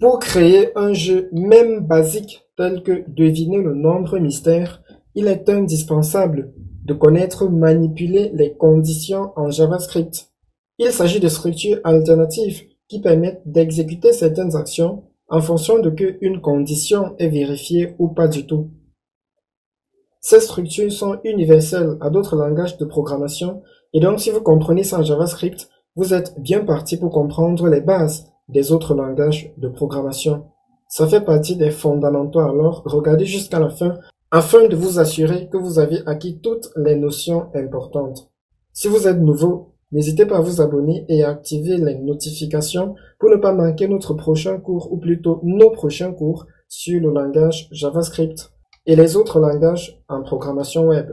Pour créer un jeu même basique tel que deviner le nombre mystère, il est indispensable de connaître manipuler les conditions en JavaScript. Il s'agit de structures alternatives qui permettent d'exécuter certaines actions en fonction de qu'une condition est vérifiée ou pas du tout. Ces structures sont universelles à d'autres langages de programmation et donc si vous comprenez ça en JavaScript, vous êtes bien parti pour comprendre les bases des autres langages de programmation. Ça fait partie des fondamentaux, alors regardez jusqu'à la fin afin de vous assurer que vous avez acquis toutes les notions importantes. Si vous êtes nouveau, n'hésitez pas à vous abonner et à activer les notifications pour ne pas manquer notre prochain cours ou plutôt nos prochains cours sur le langage JavaScript et les autres langages en programmation web.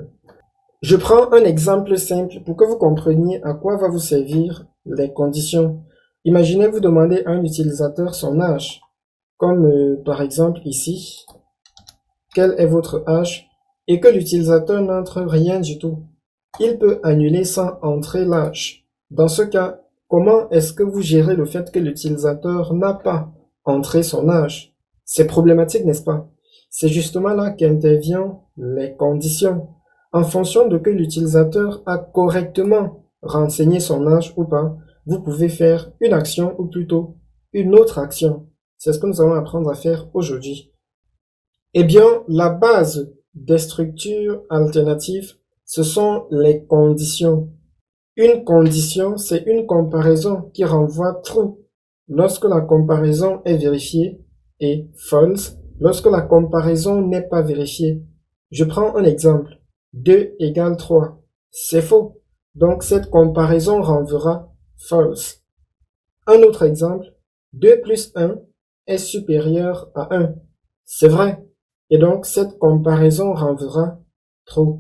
Je prends un exemple simple pour que vous compreniez à quoi va vous servir les conditions. Imaginez vous demandez à un utilisateur son âge, comme par exemple ici, quel est votre âge, et que l'utilisateur n'entre rien du tout. Il peut annuler sans entrer l'âge. Dans ce cas, comment est-ce que vous gérez le fait que l'utilisateur n'a pas entré son âge? C'est problématique, n'est-ce pas? C'est justement là qu'interviennent les conditions. En fonction de que l'utilisateur a correctement renseigné son âge ou pas, vous pouvez faire une action ou plutôt une autre action. C'est ce que nous allons apprendre à faire aujourd'hui. Eh bien, la base des structures alternatives, ce sont les conditions. Une condition, c'est une comparaison qui renvoie true lorsque la comparaison est vérifiée et false lorsque la comparaison n'est pas vérifiée. Je prends un exemple. 2 égale 3. C'est faux. Donc, cette comparaison renverra false. Un autre exemple. 2 plus 1 est supérieur à 1. C'est vrai. Et donc, cette comparaison renverra true.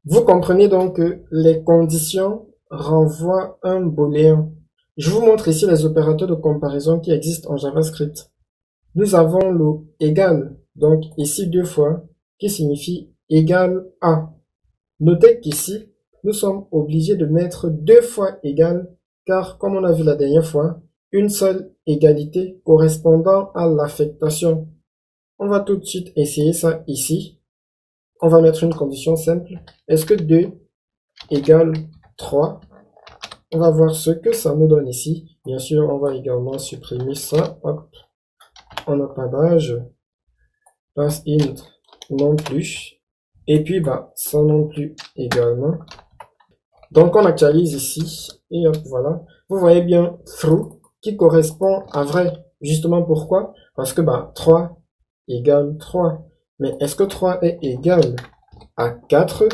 Vous comprenez donc que les conditions renvoient un booléen. Je vous montre ici les opérateurs de comparaison qui existent en JavaScript. Nous avons le égal, donc ici 2 fois, qui signifie égal à. Notez qu'ici, nous sommes obligés de mettre 2 fois égal, car comme on a vu la dernière fois, une seule égalité correspondant à l'affectation. On va tout de suite essayer ça ici. On va mettre une condition simple. Est-ce que 2 égale 3? On va voir ce que ça nous donne ici. Bien sûr, on va également supprimer ça. Hop. On n'a pas d'âge. Pass int non plus. Et puis, ça non plus également. Donc, on actualise ici. Et hop, voilà. Vous voyez bien true qui correspond à vrai. Justement, pourquoi? Parce que 3 égale 3. Mais est-ce que 3 est égal à 4?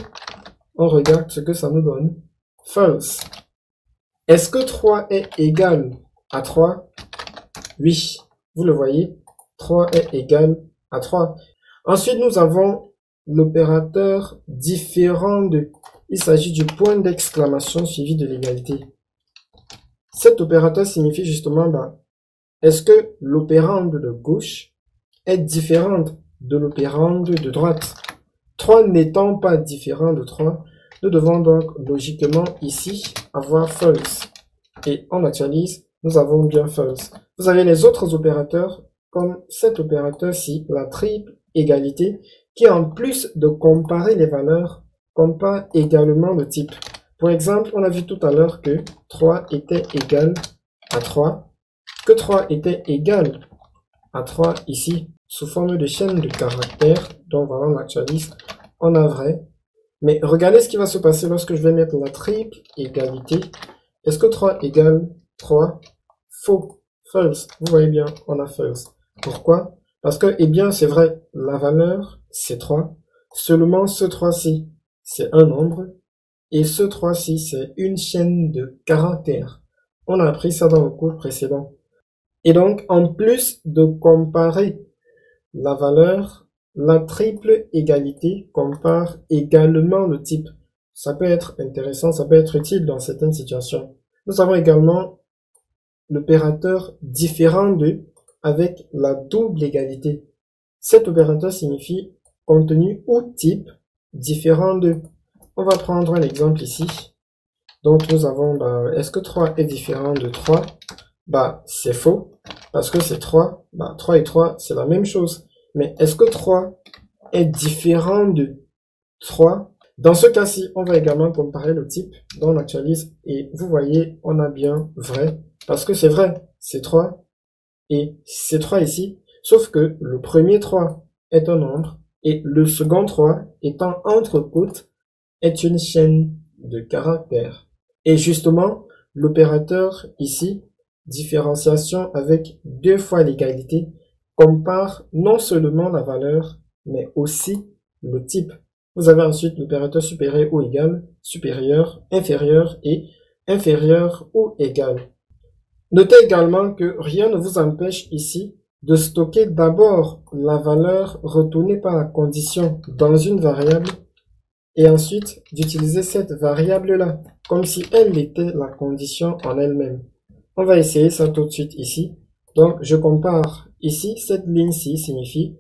On regarde ce que ça nous donne. False. Est-ce que 3 est égal à 3? Oui. Vous le voyez, 3 est égal à 3. Ensuite, nous avons l'opérateur différent de. Il s'agit du point d'exclamation suivi de l'égalité. Cet opérateur signifie justement, est-ce que l'opérande de gauche est différente de l'opérande de droite? 3 n'étant pas différent de 3, nous devons donc logiquement ici avoir false. Et on actualise, nous avons bien false. Vous avez les autres opérateurs, comme cet opérateur-ci, la triple égalité, qui en plus de comparer les valeurs, compare également le type. Pour exemple, on a vu tout à l'heure que 3 était égal à 3, que 3 était égal à 3 ici, sous forme de chaîne de caractères. Donc voilà, on actualise, on a vrai. Mais regardez ce qui va se passer lorsque je vais mettre la triple égalité. Est-ce que 3 égale 3? Faux. False. Vous voyez bien, on a false. Pourquoi? Parce que, eh bien, c'est vrai, la valeur, c'est 3. Seulement ce 3-ci, c'est un nombre. Et ce 3-ci, c'est une chaîne de caractères. On a appris ça dans le cours précédent. Et donc, en plus de comparer la valeur, la triple égalité compare également le type. Ça peut être intéressant, ça peut être utile dans certaines situations. Nous avons également l'opérateur différent de avec la double égalité. Cet opérateur signifie contenu ou type différent de. On va prendre un exemple ici. Donc nous avons, est-ce que 3 est différent de 3? Bah, c'est faux, parce que c'est 3. Bah, 3 et 3, c'est la même chose. Mais est-ce que 3 est différent de 3? Dans ce cas-ci, on va également comparer le type. Donc, on actualise et vous voyez, on a bien vrai, parce que c'est vrai, c'est 3 et c'est 3 ici. Sauf que le premier 3 est un nombre et le second 3 étant entre côtes est une chaîne de caractères. Et justement, l'opérateur ici, différenciation avec 2 fois l'égalité, compare non seulement la valeur, mais aussi le type. Vous avez ensuite l'opérateur supérieur ou égal, supérieur, inférieur et inférieur ou égal. Notez également que rien ne vous empêche ici de stocker d'abord la valeur retournée par la condition dans une variable et ensuite d'utiliser cette variable-là comme si elle était la condition en elle-même. On va essayer ça tout de suite ici. Donc, je compare ici, cette ligne-ci signifie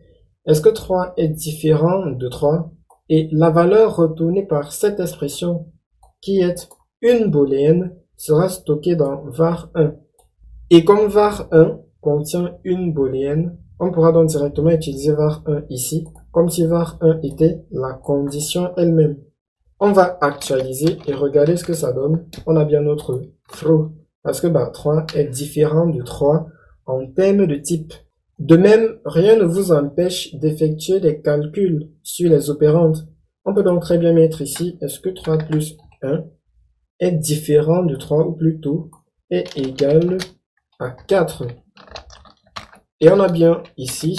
est-ce que 3 est différent de 3? Et la valeur retournée par cette expression qui est une booléenne sera stockée dans var1. Et comme var1 contient une booléenne, on pourra donc directement utiliser var1 ici, comme si var1 était la condition elle-même. On va actualiser et regarder ce que ça donne. On a bien notre true, parce que 3 est différent de 3 en termes de type. De même, rien ne vous empêche d'effectuer des calculs sur les opérandes. On peut donc très bien mettre ici, est-ce que 3 plus 1 est différent de 3 ou plutôt est égal à 4. Et on a bien ici,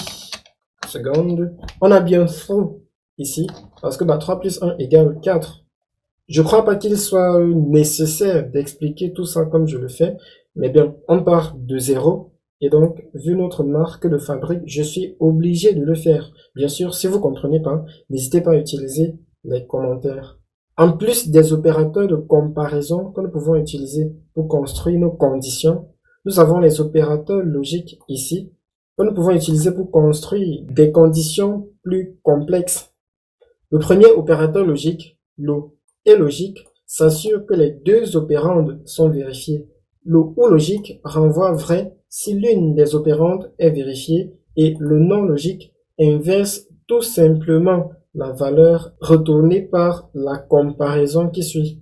seconde, on a bien true ici, parce que 3 plus 1 égale 4. Je crois pas qu'il soit nécessaire d'expliquer tout ça comme je le fais, mais bien, on part de 0, et donc, vu notre marque de fabrique, je suis obligé de le faire. Bien sûr, si vous comprenez pas, n'hésitez pas à utiliser les commentaires. En plus des opérateurs de comparaison que nous pouvons utiliser pour construire nos conditions, nous avons les opérateurs logiques ici, que nous pouvons utiliser pour construire des conditions plus complexes. Le premier opérateur logique, lo et logique, s'assure que les deux opérandes sont vérifiées. Lo ou logique renvoie vrai si l'une des opérandes est vérifiée et le non logique inverse tout simplement la valeur retournée par la comparaison qui suit.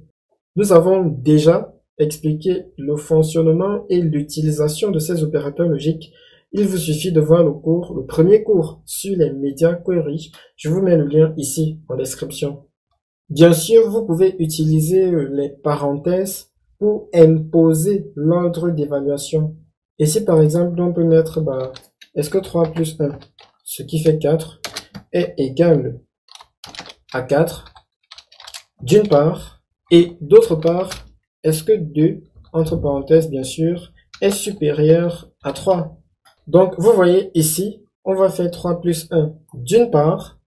Nous avons déjà expliqué le fonctionnement et l'utilisation de ces opérateurs logiques. Il vous suffit de voir le premier cours sur les media queries. Je vous mets le lien ici en description. Bien sûr, vous pouvez utiliser les parenthèses pour imposer l'ordre d'évaluation. Ici, par exemple, on peut mettre, est-ce que 3 plus 1, ce qui fait 4, est égal à 4, d'une part, et d'autre part, est-ce que 2, entre parenthèses, bien sûr, est supérieur à 3? Donc, vous voyez ici, on va faire 3 plus 1 d'une part,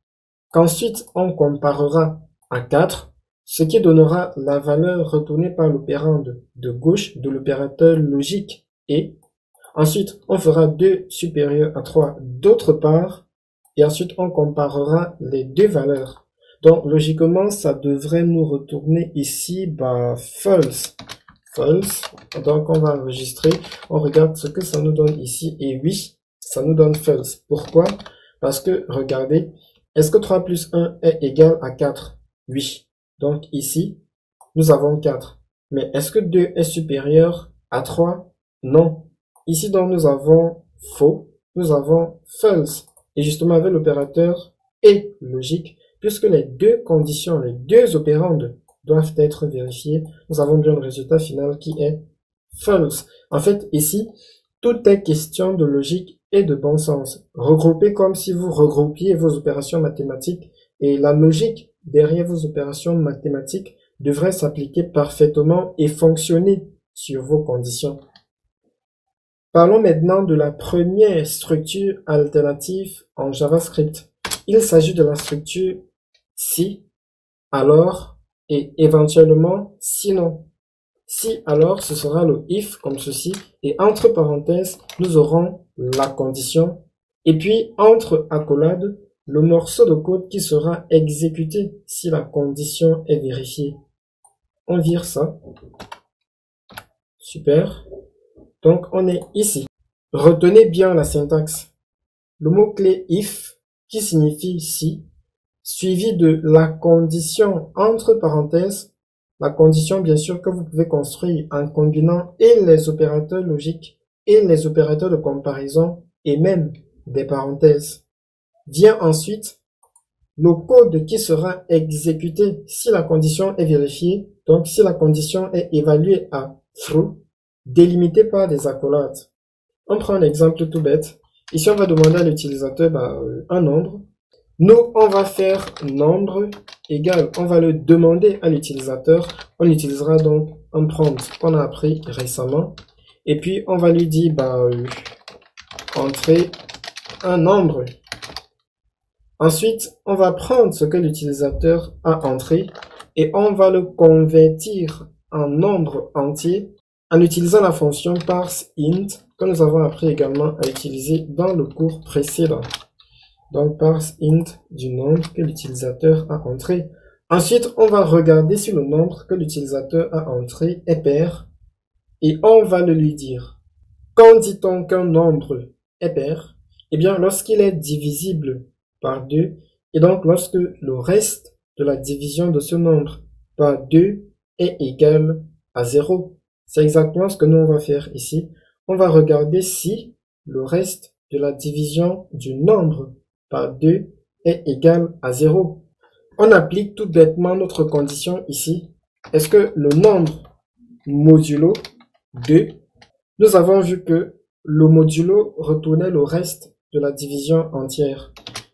qu'ensuite on comparera à 4, ce qui donnera la valeur retournée par l'opérande de gauche de l'opérateur logique et ensuite on fera 2 supérieur à 3 d'autre part et ensuite on comparera les deux valeurs. Donc logiquement ça devrait nous retourner ici false. False. Donc on va enregistrer, on regarde ce que ça nous donne ici et oui, ça nous donne false. Pourquoi? Parce que regardez, est-ce que 3 plus 1 est égal à 4? Oui. Donc ici, nous avons 4. Mais est-ce que 2 est supérieur à 3? Non. Ici, donc, nous avons faux, nous avons false. Et justement, avec l'opérateur et logique, puisque les deux conditions, les deux opérandes doivent être vérifiées, nous avons bien le résultat final qui est false. En fait, ici, tout est question de logique et de bon sens. Regroupez comme si vous regroupiez vos opérations mathématiques et la logique derrière vos opérations mathématiques devrait s'appliquer parfaitement et fonctionner sur vos conditions. Parlons maintenant de la première structure alternative en JavaScript. Il s'agit de la structure si, alors et éventuellement sinon. Si, alors, ce sera le if comme ceci et entre parenthèses, nous aurons la condition et puis entre accolades, le morceau de code qui sera exécuté si la condition est vérifiée. On vire ça. Super. Donc, on est ici. Retenez bien la syntaxe. Le mot-clé if, qui signifie si, suivi de la condition entre parenthèses, la condition bien sûr que vous pouvez construire en combinant et les opérateurs logiques et les opérateurs de comparaison et même des parenthèses. Vient ensuite le code qui sera exécuté si la condition est vérifiée, donc si la condition est évaluée à true, délimité par des accolades. On prend un exemple tout bête. Ici, on va demander à l'utilisateur un nombre. Nous, on va faire nombre égal, on va le demander à l'utilisateur. On utilisera donc un prompt qu'on a appris récemment. Et puis, on va lui dire, entrer un nombre. Ensuite, on va prendre ce que l'utilisateur a entré et on va le convertir en nombre entier en utilisant la fonction parseInt que nous avons appris également à utiliser dans le cours précédent. Donc, parseInt du nombre que l'utilisateur a entré. Ensuite, on va regarder si le nombre que l'utilisateur a entré est pair et on va le lui dire. Quand dit-on qu'un nombre est pair? Eh bien, lorsqu'il est divisible par 2 et donc lorsque le reste de la division de ce nombre par 2 est égal à 0. C'est exactement ce que nous on va faire ici. On va regarder si le reste de la division du nombre par 2 est égal à 0. On applique tout bêtement notre condition ici. Est-ce que le nombre modulo 2, nous avons vu que le modulo retournait le reste de la division entière.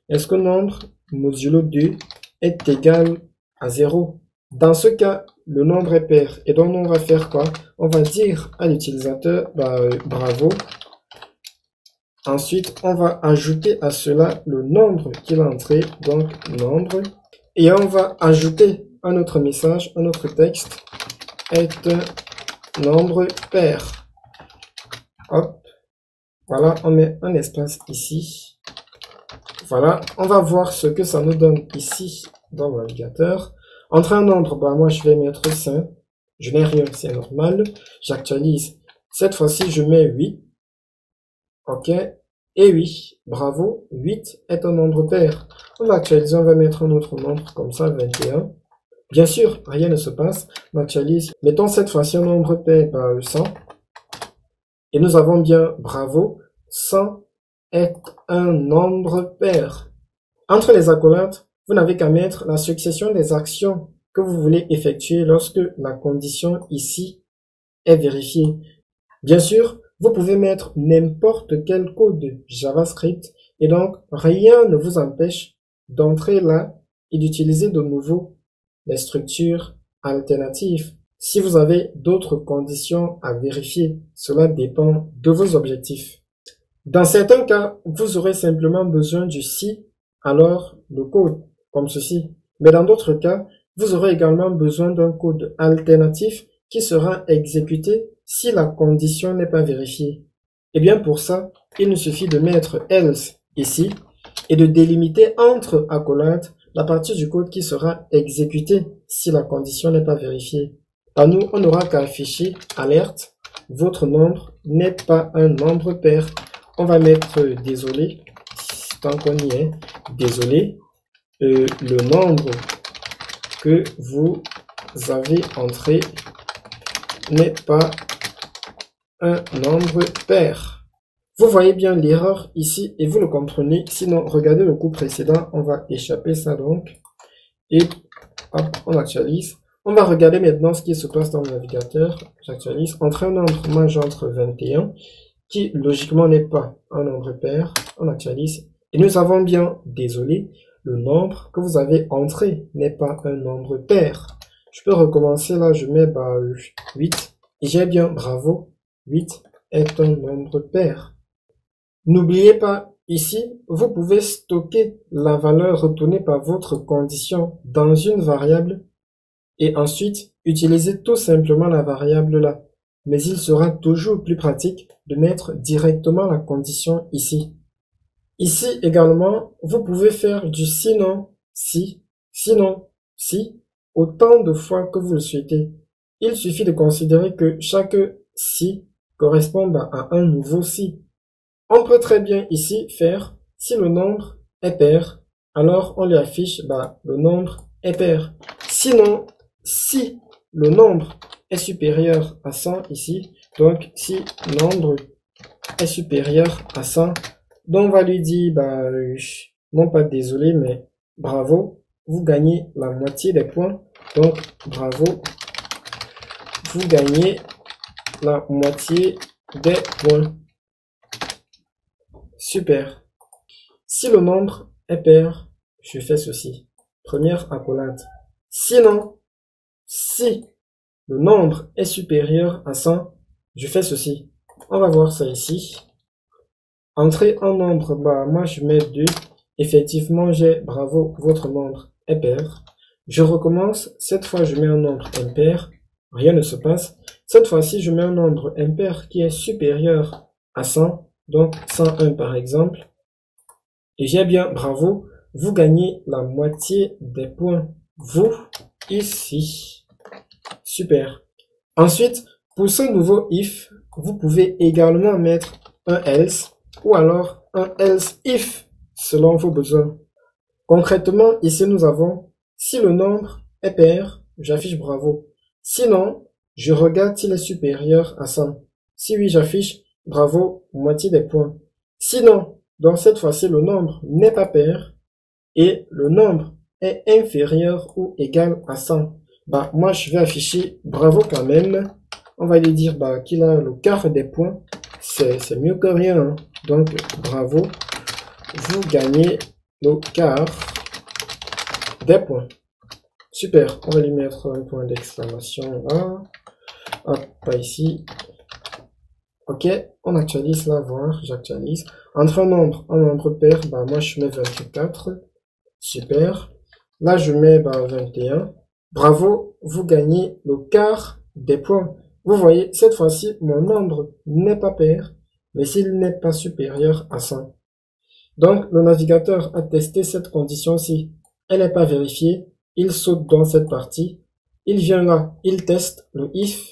Est-ce que nombre modulo 2 est égal à 0? Dans ce cas, le nombre est pair. Et donc, on va faire quoi? On va dire à l'utilisateur, bravo. Ensuite, on va ajouter à cela le nombre qu'il a entré, donc nombre. Et on va ajouter un autre message, un autre texte, est un nombre pair. Hop. Voilà, on met un espace ici. Voilà, on va voir ce que ça nous donne ici dans le navigateur. Entre un nombre, moi je vais mettre 5. Je n'ai rien, c'est normal. J'actualise. Cette fois-ci, je mets 8. Ok. Et oui, bravo, 8 est un nombre pair. On va actualiser, on va mettre un autre nombre comme ça, 21. Bien sûr, rien ne se passe. On actualise. Mettons cette fois-ci un nombre pair, 100. Et nous avons bien, bravo, 100 est un nombre pair. Entre les accolades, vous n'avez qu'à mettre la succession des actions que vous voulez effectuer lorsque la condition ici est vérifiée. Bien sûr, vous pouvez mettre n'importe quel code JavaScript et donc rien ne vous empêche d'entrer là et d'utiliser de nouveau les structures alternatives. Si vous avez d'autres conditions à vérifier, cela dépend de vos objectifs. Dans certains cas, vous aurez simplement besoin du si, alors le code, comme ceci. Mais dans d'autres cas, vous aurez également besoin d'un code alternatif qui sera exécuté si la condition n'est pas vérifiée. Et bien pour ça, il nous suffit de mettre else ici et de délimiter entre accolades la partie du code qui sera exécutée si la condition n'est pas vérifiée. À nous, on n'aura qu'à afficher alerte. Votre nombre n'est pas un nombre pair. On va mettre désolé, tant qu'on y est, désolé, le nombre que vous avez entré n'est pas un nombre pair. Vous voyez bien l'erreur ici et vous le comprenez. Sinon, regardez le cours précédent, on va échapper ça donc. Et hop, on actualise. On va regarder maintenant ce qui se passe dans le navigateur. J'actualise. Entre un nombre, moi j'entre 21, qui logiquement n'est pas un nombre pair. On actualise. Et nous avons bien, désolé, le nombre que vous avez entré n'est pas un nombre pair. Je peux recommencer là, je mets 8. Et j'ai bien, bravo, 8 est un nombre pair. N'oubliez pas, ici, vous pouvez stocker la valeur retournée par votre condition dans une variable et ensuite utiliser tout simplement la variable là. Mais il sera toujours plus pratique de mettre directement la condition ici. Ici également, vous pouvez faire du sinon, si, sinon, si, autant de fois que vous le souhaitez. Il suffit de considérer que chaque si correspond à un nouveau si. On peut très bien ici faire, si le nombre est pair, alors on lui affiche le nombre est pair. Sinon, si le nombre est supérieur à 100 ici, donc si le nombre est supérieur à 100, donc on va lui dire, non pas désolé, mais bravo, vous gagnez la moitié des points. Donc, bravo, vous gagnez la moitié des points. Super. Si le nombre est pair, je fais ceci. Première accolade. Sinon, si le nombre est supérieur à 100, je fais ceci. On va voir ça ici. Entrer un nombre, moi je mets 2. Effectivement, j'ai bravo, votre nombre est pair. Je recommence. Cette fois, je mets un nombre impair. Rien ne se passe. Cette fois-ci, je mets un nombre impair qui est supérieur à 100. Donc 101 par exemple. Et j'ai bien bravo. Vous gagnez la moitié des points. Vous, ici. Super. Ensuite, pour ce nouveau if, vous pouvez également mettre un else ou alors un else if selon vos besoins. Concrètement, ici nous avons si le nombre est pair, j'affiche bravo. Sinon, je regarde s'il est supérieur à 100. Si oui, j'affiche bravo, moitié des points. Sinon, donc cette fois-ci, le nombre n'est pas pair et le nombre est inférieur ou égal à 100. Moi, je vais afficher bravo quand même. On va lui dire qu'il a le quart des points. C'est mieux que rien. Hein. Donc, bravo. Vous gagnez le quart des points. Super. On va lui mettre un point d'exclamation là. Hop, pas ici. Ok, on actualise là, voir, j'actualise. Entre un nombre pair, moi je mets 24. Super. Là, je mets 21. Bravo, vous gagnez le quart des points. Vous voyez, cette fois-ci, mon nombre n'est pas pair, mais s'il n'est pas supérieur à 100. Donc, le navigateur a testé cette condition-ci. Elle n'est pas vérifiée. Il saute dans cette partie. Il vient là, il teste le if.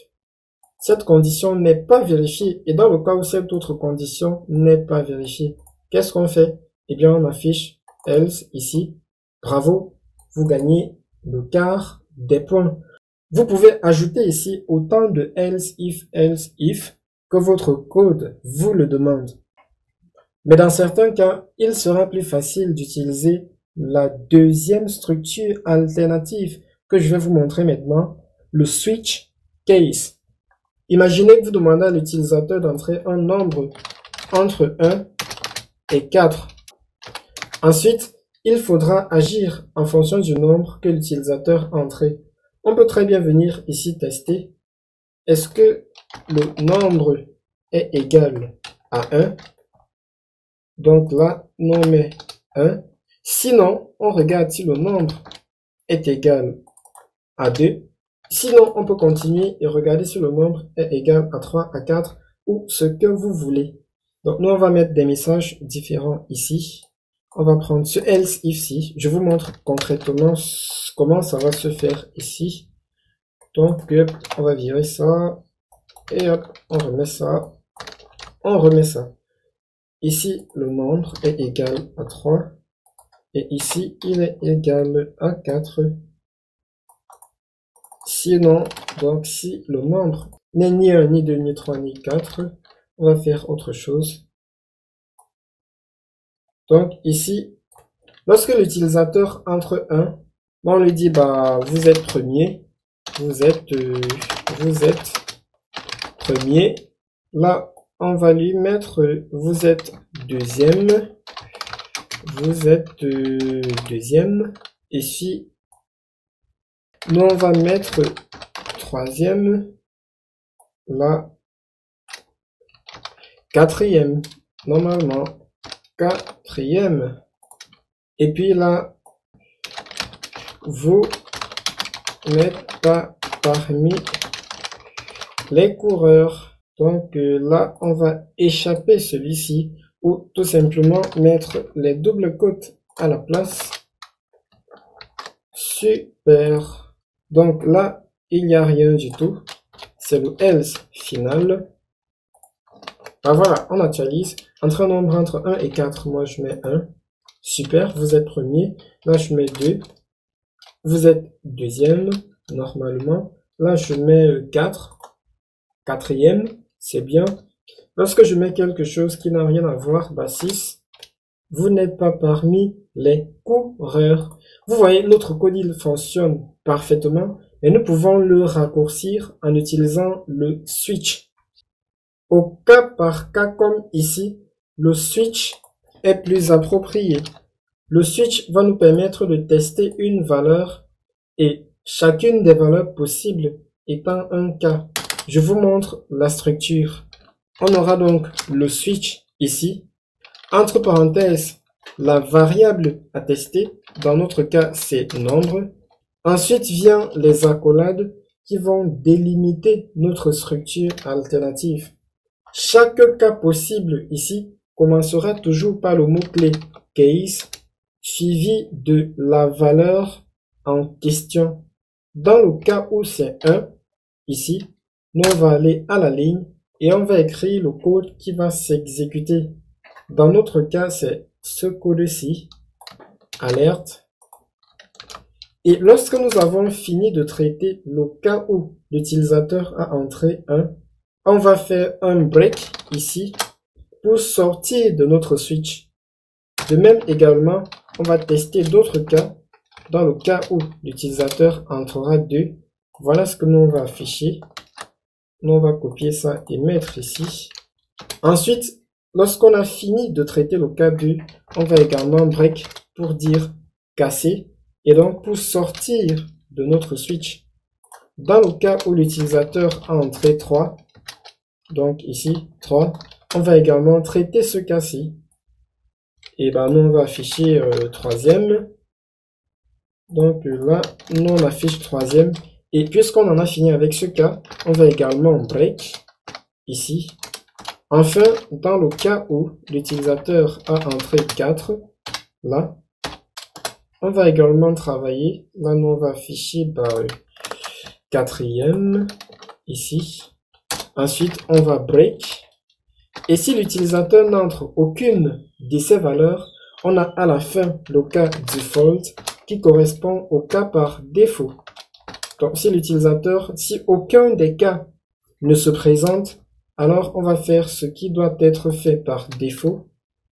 Cette condition n'est pas vérifiée. Et dans le cas où cette autre condition n'est pas vérifiée, qu'est-ce qu'on fait? Eh bien, on affiche else ici. Bravo, vous gagnez le quart des points. Vous pouvez ajouter ici autant de else if que votre code vous le demande. Mais dans certains cas, il sera plus facile d'utiliser la deuxième structure alternative que je vais vous montrer maintenant, le switch case. Imaginez que vous demandez à l'utilisateur d'entrer un nombre entre 1 et 4. Ensuite, il faudra agir en fonction du nombre que l'utilisateur a entré. On peut très bien venir ici tester. Est-ce que le nombre est égal à 1? Donc là, on met 1. Sinon, on regarde si le nombre est égal à 2. Sinon, on peut continuer et regarder si le nombre est égal à 3, à 4 ou ce que vous voulez. Donc, nous, on va mettre des messages différents ici. On va prendre ce else if-ci. Je vous montre concrètement comment ça va se faire ici. Donc, on va virer ça. Et hop, on remet ça. On remet ça. Ici, le nombre est égal à 3. Et ici, il est égal à 4. Sinon, donc si le nombre n'est ni 1, ni 2, ni 3, ni 4, on va faire autre chose. Donc ici, lorsque l'utilisateur entre 1, on lui dit vous êtes premier, vous êtes premier. Là, on va lui mettre vous êtes deuxième, vous êtes deuxième. Ici, nous, on va mettre troisième, là, quatrième, normalement, quatrième. Et puis là, vous n'êtes pas parmi les coureurs. Donc là, on va échapper celui-ci ou tout simplement mettre les doubles côtes à la place. Super. Donc là, il n'y a rien du tout. C'est le else final. Ah voilà, on actualise. Entre un nombre entre 1 et 4, moi je mets 1. Super, vous êtes premier. Là, je mets 2. Vous êtes deuxième, normalement. Là, je mets 4. Quatrième, c'est bien. Lorsque je mets quelque chose qui n'a rien à voir, bah 6. Vous n'êtes pas parmi les coureurs. Vous voyez, notre code, il fonctionne parfaitement. Et nous pouvons le raccourcir en utilisant le switch. Au cas par cas comme ici, le switch est plus approprié. Le switch va nous permettre de tester une valeur et chacune des valeurs possibles étant un cas. Je vous montre la structure. On aura donc le switch ici. Entre parenthèses, la variable à tester, dans notre cas c'est nombre. Ensuite vient les accolades qui vont délimiter notre structure alternative. Chaque cas possible ici commencera toujours par le mot-clé case suivi de la valeur en question. Dans le cas où c'est 1, ici, nous on va aller à la ligne et on va écrire le code qui va s'exécuter. Dans notre cas, c'est ce code-ci, alerte. Et lorsque nous avons fini de traiter le cas où l'utilisateur a entré 1, on va faire un break ici pour sortir de notre switch. De même également, on va tester d'autres cas. Dans le cas où l'utilisateur entrera 2, voilà ce que nous on va afficher. Nous on va copier ça et mettre ici. Ensuite, lorsqu'on a fini de traiter le cas 2, on va également break pour dire casser et donc pour sortir de notre switch. Dans le cas où l'utilisateur a entré 3, donc ici 3, on va également traiter ce cas-ci. Et ben nous on va afficher troisième. Donc là, nous on affiche troisième. Et puisqu'on en a fini avec ce cas, on va également break ici. Enfin, dans le cas où l'utilisateur a entré 4, là, on va également travailler. Là, nous on va afficher quatrième ici. Ensuite, on va break. Et si l'utilisateur n'entre aucune de ces valeurs, on a à la fin le cas default qui correspond au cas par défaut. Donc, si aucun des cas ne se présente, alors on va faire ce qui doit être fait par défaut.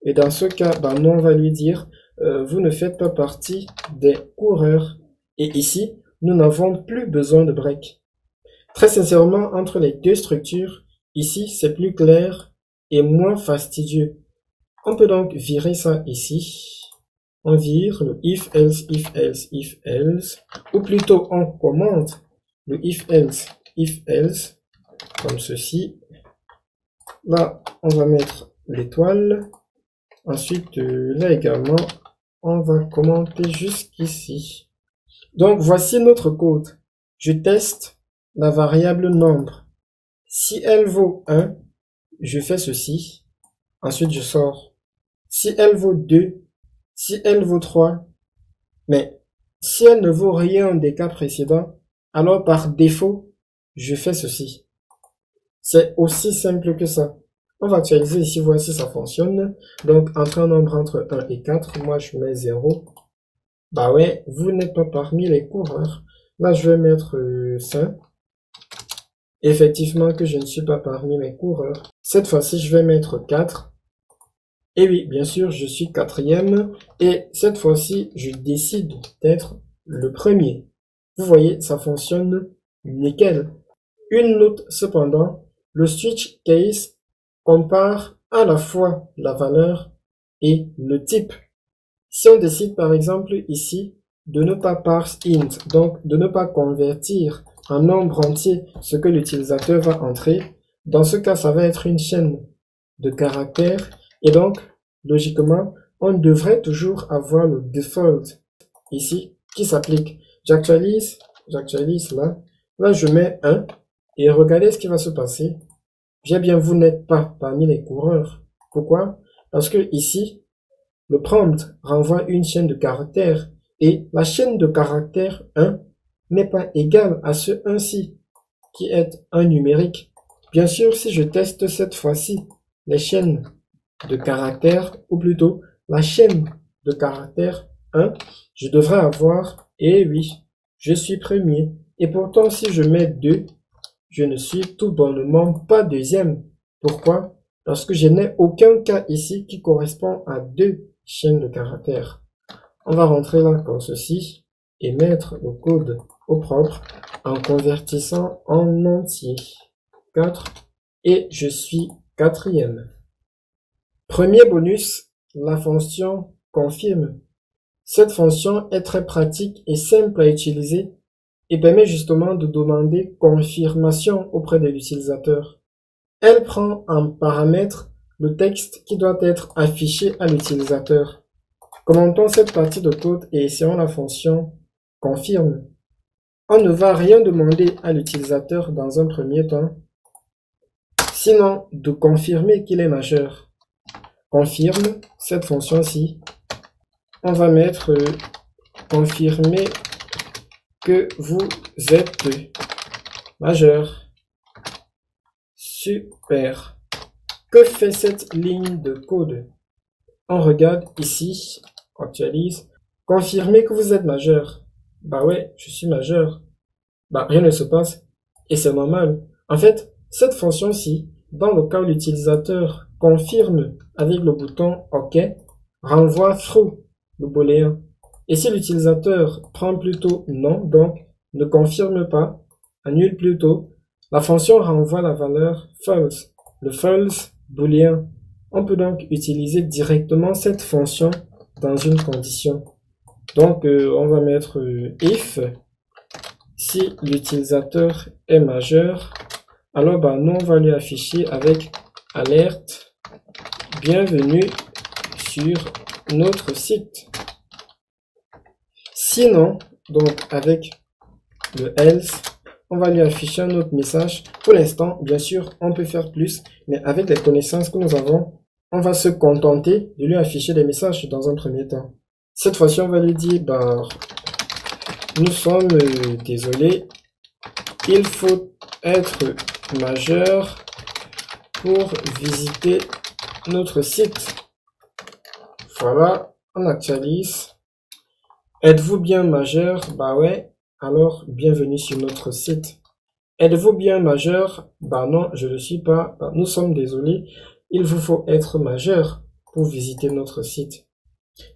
Et dans ce cas, nous on va lui dire, vous ne faites pas partie des coureurs. Et ici, nous n'avons plus besoin de break. Très sincèrement, entre les deux structures, ici, c'est plus clair et moins fastidieux. On peut donc virer ça ici. On vire le if, else, if, else, if, else. Ou plutôt, on commente le if, else, comme ceci. Là, on va mettre l'étoile. Ensuite, là également, on va commenter jusqu'ici. Donc, voici notre code. Je teste la variable nombre. Si elle vaut 1, je fais ceci. Ensuite, je sors. Si elle vaut 2, si elle vaut 3, mais si elle ne vaut rien des cas précédents, alors par défaut, je fais ceci. C'est aussi simple que ça. On va actualiser ici, voici ça fonctionne. Donc, entre un nombre entre 1 et 4, moi je mets 0. Bah ouais, vous n'êtes pas parmi les coureurs. Là, je vais mettre 5. Effectivement que je ne suis pas parmi les coureurs. Cette fois-ci, je vais mettre 4. Et oui, bien sûr, je suis quatrième. Et cette fois-ci, je décide d'être le premier. Vous voyez, ça fonctionne nickel. Une note cependant, le switch case compare à la fois la valeur et le type. Si on décide par exemple ici de ne pas parse int, donc de ne pas convertir en nombre entier ce que l'utilisateur va entrer, dans ce cas ça va être une chaîne de caractères et donc logiquement on devrait toujours avoir le default ici qui s'applique. J'actualise là je mets 1 et regardez ce qui va se passer. Bien, vous n'êtes pas parmi les coureurs. Pourquoi? Parce que ici, le prompt renvoie une chaîne de caractères et la chaîne de caractères 1 n'est pas égale à ce 1-ci qui est un numérique. Bien sûr, si je teste cette fois-ci les chaînes de caractères, ou plutôt la chaîne de caractères 1, je devrais avoir, et oui, je suis premier. Et pourtant, si je mets 2, je ne suis tout bonnement pas deuxième. Pourquoi? Parce que je n'ai aucun cas ici qui correspond à 2 chaînes de caractères. On va rentrer là comme ceci et mettre le code au propre en convertissant en entier. 4 et je suis quatrième. Premier bonus, la fonction confirme. Cette fonction est très pratique et simple à utiliser et permet justement de demander confirmation auprès de l'utilisateur. Elle prend en paramètre le texte qui doit être affiché à l'utilisateur. Commentons cette partie de code et essayons la fonction confirme. On ne va rien demander à l'utilisateur dans un premier temps, sinon de confirmer qu'il est majeur. Confirme cette fonction-ci. On va mettre confirmer que vous êtes majeur. Super. Que fait cette ligne de code? On regarde ici, on actualise. Confirmer que vous êtes majeur. Bah ouais, je suis majeur. Bah rien ne se passe. Et c'est normal. En fait, cette fonction-ci, dans le cas où l'utilisateur confirme avec le bouton OK, renvoie true, le booléen. Et si l'utilisateur prend plutôt non, donc ne confirme pas, annule plutôt, la fonction renvoie la valeur false, le false booléen. On peut donc utiliser directement cette fonction dans une condition. Donc, on va mettre if, si l'utilisateur est majeur, alors bah, nous, on va lui afficher avec alerte, bienvenue sur notre site. Sinon, donc avec le else, on va lui afficher un autre message. Pour l'instant, bien sûr, on peut faire plus, mais avec les connaissances que nous avons, on va se contenter de lui afficher des messages dans un premier temps. Cette fois-ci, on va lui dire, bah, nous sommes désolés, il faut être majeur pour visiter notre site. Voilà, on actualise. Êtes-vous bien majeur? Bah ouais, alors bienvenue sur notre site. Êtes-vous bien majeur? Bah non, je ne le suis pas. Bah, nous sommes désolés, il vous faut être majeur pour visiter notre site.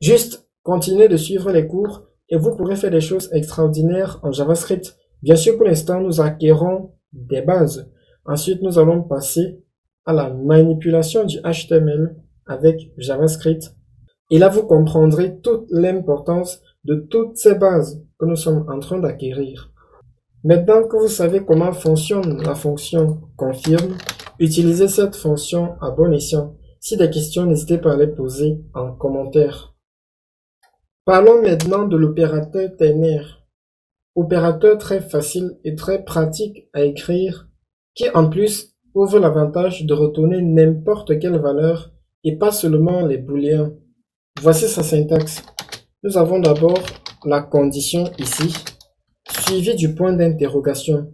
Juste, continuez de suivre les cours et vous pourrez faire des choses extraordinaires en JavaScript. Bien sûr, pour l'instant, nous acquérons des bases. Ensuite, nous allons passer à la manipulation du HTML avec JavaScript. Et là, vous comprendrez toute l'importance de toutes ces bases que nous sommes en train d'acquérir. Maintenant que vous savez comment fonctionne la fonction confirme, utilisez cette fonction à bon escient. Si des questions, n'hésitez pas à les poser en commentaire. Parlons maintenant de l'opérateur ternaire. Opérateur très facile et très pratique à écrire, qui en plus ouvre l'avantage de retourner n'importe quelle valeur et pas seulement les booléens. Voici sa syntaxe. Nous avons d'abord la condition ici, suivie du point d'interrogation.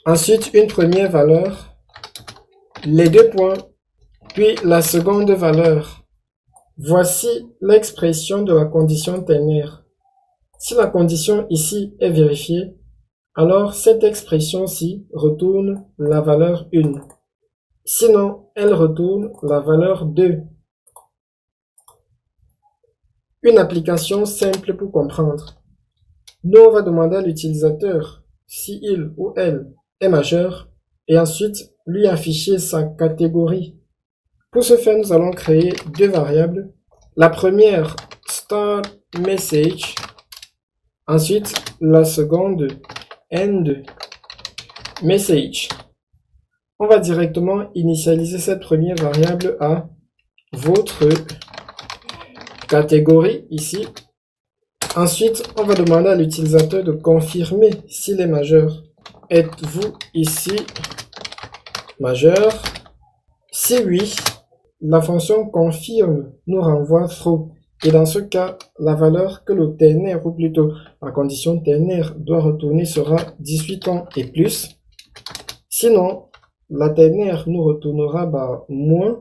Ensuite, une première valeur, les deux points, puis la seconde valeur. Voici l'expression de la condition ternaire. Si la condition ici est vérifiée, alors cette expression-ci retourne la valeur 1. Sinon, elle retourne la valeur 2. Une application simple pour comprendre. Nous, on va demander à l'utilisateur si il ou elle est majeur et ensuite lui afficher sa catégorie. Pour ce faire, nous allons créer deux variables. La première, start message. Ensuite, la seconde, end message. On va directement initialiser cette première variable à votre catégorie ici. Ensuite, on va demander à l'utilisateur de confirmer s'il est majeur. Êtes-vous ici majeur? Si oui, la fonction confirme nous renvoie true. Et dans ce cas, la valeur que le ternaire, ou plutôt la condition ternaire, doit retourner sera 18 ans et plus. Sinon, la ternaire nous retournera moins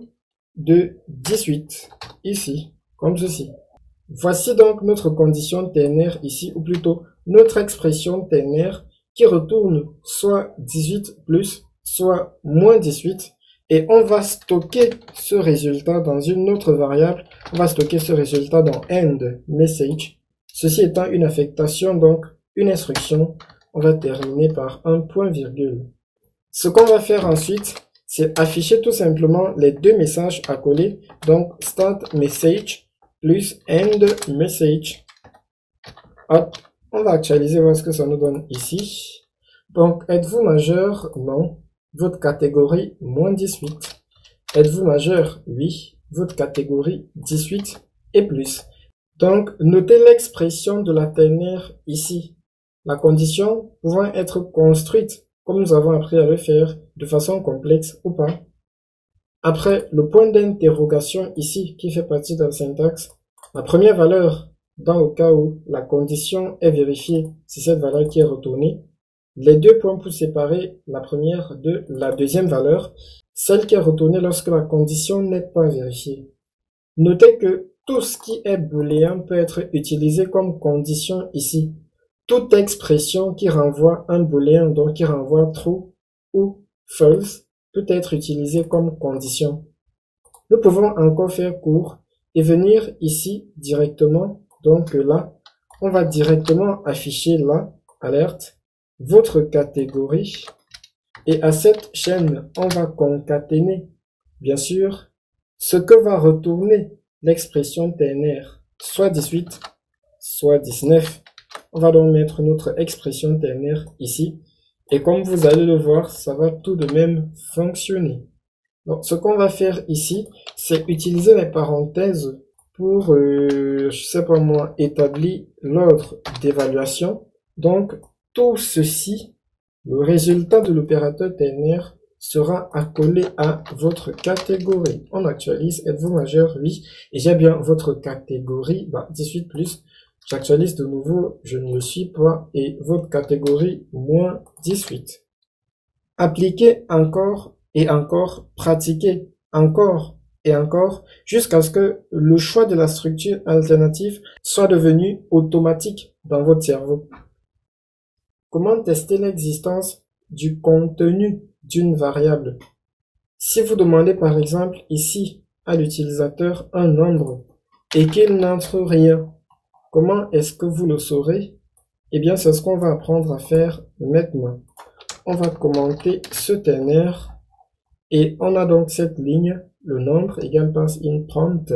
de 18, ici, comme ceci. Voici donc notre condition ternaire ici, ou plutôt notre expression ternaire qui retourne soit 18 plus, soit moins 18. Et on va stocker ce résultat dans une autre variable. On va stocker ce résultat dans endMessage. Ceci étant une affectation, donc une instruction, on va terminer par un point virgule. Ce qu'on va faire ensuite, c'est afficher tout simplement les deux messages à coller. Donc start message plus end message. Hop, on va actualiser, voir ce que ça nous donne ici. Donc, êtes-vous majeur? Non. Votre catégorie, moins 18. Êtes-vous majeur? Oui. Votre catégorie, 18 et plus. Donc, notez l'expression de la ternaire ici. La condition pouvant être construite, comme nous avons appris à le faire, de façon complexe ou pas. Après, le point d'interrogation ici, qui fait partie de la syntaxe, la première valeur, dans le cas où la condition est vérifiée, c'est cette valeur qui est retournée. Les deux points pour séparer la première de la deuxième valeur, celle qui est retournée lorsque la condition n'est pas vérifiée. Notez que tout ce qui est booléen peut être utilisé comme condition ici. Toute expression qui renvoie un booléen, donc qui renvoie true ou false, peut être utilisée comme condition. Nous pouvons encore faire court et venir ici directement. Donc là, on va directement afficher là, alerte, votre catégorie. Et à cette chaîne, on va concaténer, bien sûr, ce que va retourner l'expression ternaire, soit 18, soit 19. On va donc mettre notre expression ternaire ici. Et comme vous allez le voir, ça va tout de même fonctionner. Donc, ce qu'on va faire ici, c'est utiliser les parenthèses pour, je sais pas moi, établir l'ordre d'évaluation. Donc, tout ceci, le résultat de l'opérateur ternaire sera accolé à votre catégorie. On actualise, êtes-vous majeur? Oui. Et j'ai bien votre catégorie, 18 plus. J'actualise de nouveau, je ne le suis pas, et votre catégorie, moins 18. Appliquez encore et encore, pratiquez encore et encore, jusqu'à ce que le choix de la structure alternative soit devenu automatique dans votre cerveau. Comment tester l'existence du contenu d'une variable? Si vous demandez par exemple ici à l'utilisateur un nombre et qu'il n'entre rien, comment est-ce que vous le saurez? Eh bien, c'est ce qu'on va apprendre à faire maintenant. On va commenter ce ternaire et on a donc cette ligne, le nombre égale pass in prompt,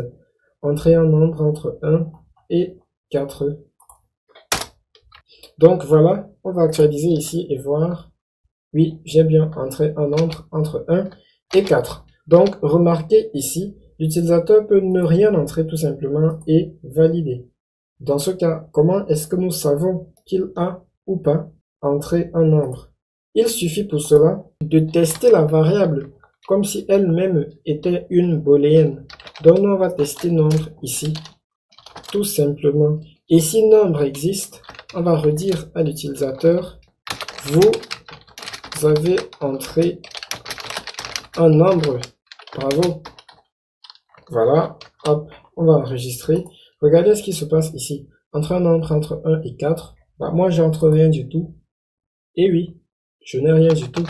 entrer un nombre entre 1 et 4. Donc voilà, on va actualiser ici et voir, oui, j'ai bien entré un nombre entre 1 et 4. Donc remarquez ici, l'utilisateur peut ne rien entrer tout simplement et valider. Dans ce cas, comment est-ce que nous savons qu'il a ou pas entré un nombre? Il suffit pour cela de tester la variable comme si elle-même était une booléenne. Donc on va tester nombre ici, tout simplement. Et si nombre existe, on va redire à l'utilisateur, vous avez entré un nombre, bravo. Voilà, hop, on va enregistrer. Regardez ce qui se passe ici. Entrer un nombre entre 1 et 4, moi j'entre rien du tout. Et oui, je n'ai rien du tout.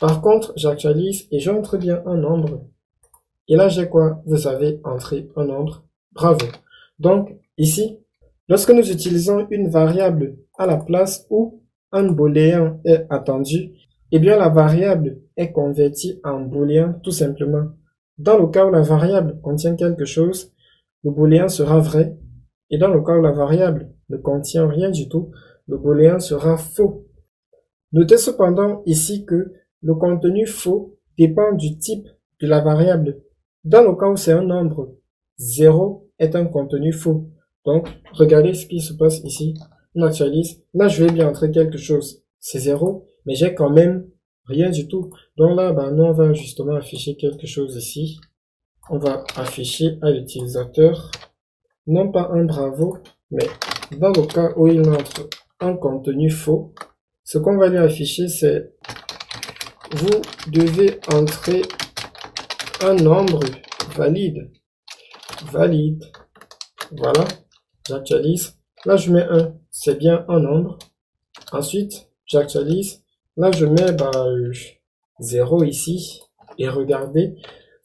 Par contre, j'actualise et j'entre bien un nombre. Et là, j'ai quoi? Vous avez entré un nombre. Bravo. Donc, ici, lorsque nous utilisons une variable à la place où un booléen est attendu, eh bien, la variable est convertie en booléen tout simplement. Dans le cas où la variable contient quelque chose, le booléen sera vrai. Et dans le cas où la variable ne contient rien du tout, le booléen sera faux. Notez cependant ici que le contenu faux dépend du type de la variable. Dans le cas où c'est un nombre, 0 est un contenu faux. Donc, regardez ce qui se passe ici. On actualise. Là, je vais bien entrer quelque chose. C'est 0, mais j'ai quand même rien du tout. Donc là, nous, on va justement afficher quelque chose ici. On va afficher à l'utilisateur, non pas un bravo, mais dans le cas où il entre un contenu faux, ce qu'on va lui afficher, c'est vous devez entrer un nombre valide, valide. Voilà, j'actualise. Là, je mets 1, c'est bien un nombre. Ensuite, j'actualise. Là, je mets 0 ici. Et regardez,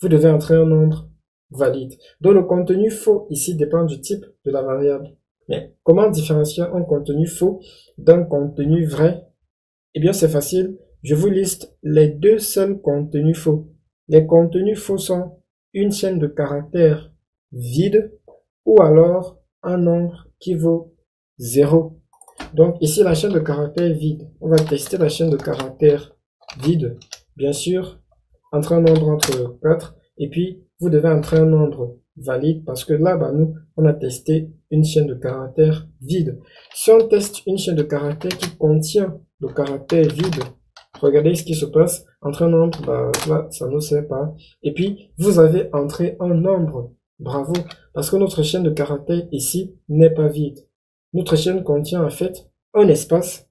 vous devez entrer un nombre valide. Donc, le contenu faux ici dépend du type de la variable. Mais comment différencier un contenu faux d'un contenu vrai? Eh bien, c'est facile. Je vous liste les deux seuls contenus faux. Les contenus faux sont une chaîne de caractères vide ou alors un nombre qui vaut 0. Donc ici, la chaîne de caractères vide. On va tester la chaîne de caractères vide. Bien sûr, entrer un nombre entre 4 et puis vous devez entrer un nombre valide parce que là, nous, on a testé une chaîne de caractères vide. Si on teste une chaîne de caractères qui contient le caractère vide, regardez ce qui se passe. Entrer un nombre, là, ça ne sert pas. Et puis, vous avez entré un nombre. Bravo, parce que notre chaîne de caractères ici n'est pas vide. Notre chaîne contient en fait un espace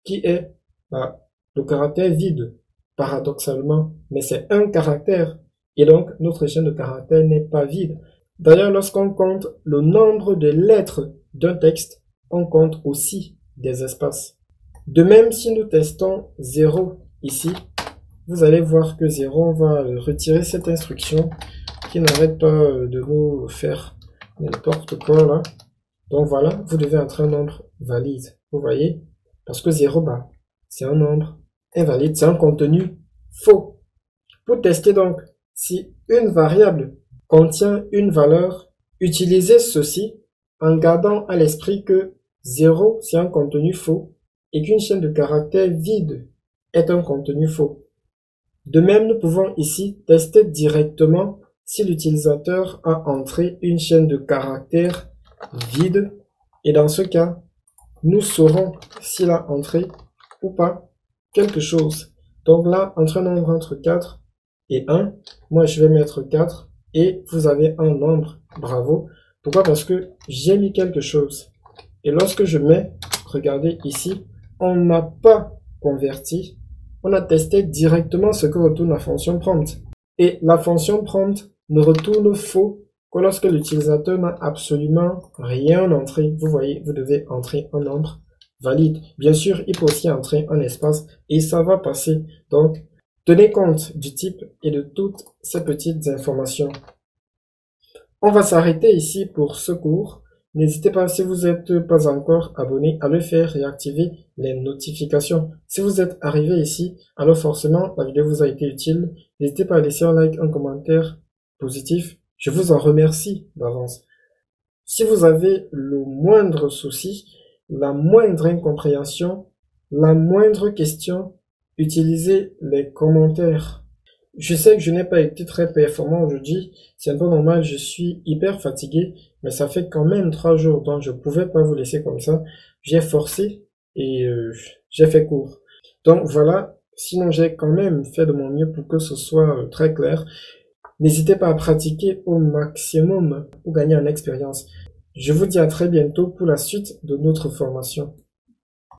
qui est le caractère vide, paradoxalement, mais c'est un caractère. Et donc, notre chaîne de caractères n'est pas vide. D'ailleurs, lorsqu'on compte le nombre de lettres d'un texte, on compte aussi des espaces. De même, si nous testons 0 ici, vous allez voir que 0, on va retirer cette instruction qui n'arrête pas de nous faire n'importe quoi là. Donc voilà, vous devez entrer un nombre valide. Vous voyez? Parce que 0, c'est un nombre invalide, c'est un contenu faux. Pour tester donc, si une variable contient une valeur, utilisez ceci en gardant à l'esprit que 0, c'est un contenu faux et qu'une chaîne de caractères vide est un contenu faux. De même, nous pouvons ici tester directement si l'utilisateur a entré une chaîne de caractères vide. Et dans ce cas, nous saurons s'il a entré ou pas quelque chose. Donc là, entre un nombre entre 4 et 1, moi je vais mettre 4 et vous avez un nombre. Bravo. Pourquoi? Parce que j'ai mis quelque chose. Et lorsque je mets, regardez ici, on n'a pas converti. On a testé directement ce que retourne la fonction prompt. Et la fonction prompt ne retourne faux que lorsque l'utilisateur n'a absolument rien entré. Vous voyez, vous devez entrer un nombre valide. Bien sûr, il peut aussi entrer un espace et ça va passer. Donc, tenez compte du type et de toutes ces petites informations. On va s'arrêter ici pour ce cours. N'hésitez pas, si vous n'êtes pas encore abonné, à le faire et activer les notifications. Si vous êtes arrivé ici, alors forcément, la vidéo vous a été utile. N'hésitez pas à laisser un like, un commentaire positif. Je vous en remercie d'avance. Si vous avez le moindre souci, la moindre incompréhension, la moindre question, utilisez les commentaires. Je sais que je n'ai pas été très performant aujourd'hui, c'est un peu normal, je suis hyper fatigué, mais ça fait quand même 3 jours, donc je pouvais pas vous laisser comme ça. J'ai forcé et j'ai fait court. Donc voilà, sinon j'ai quand même fait de mon mieux pour que ce soit très clair. N'hésitez pas à pratiquer au maximum pour gagner en expérience. Je vous dis à très bientôt pour la suite de notre formation.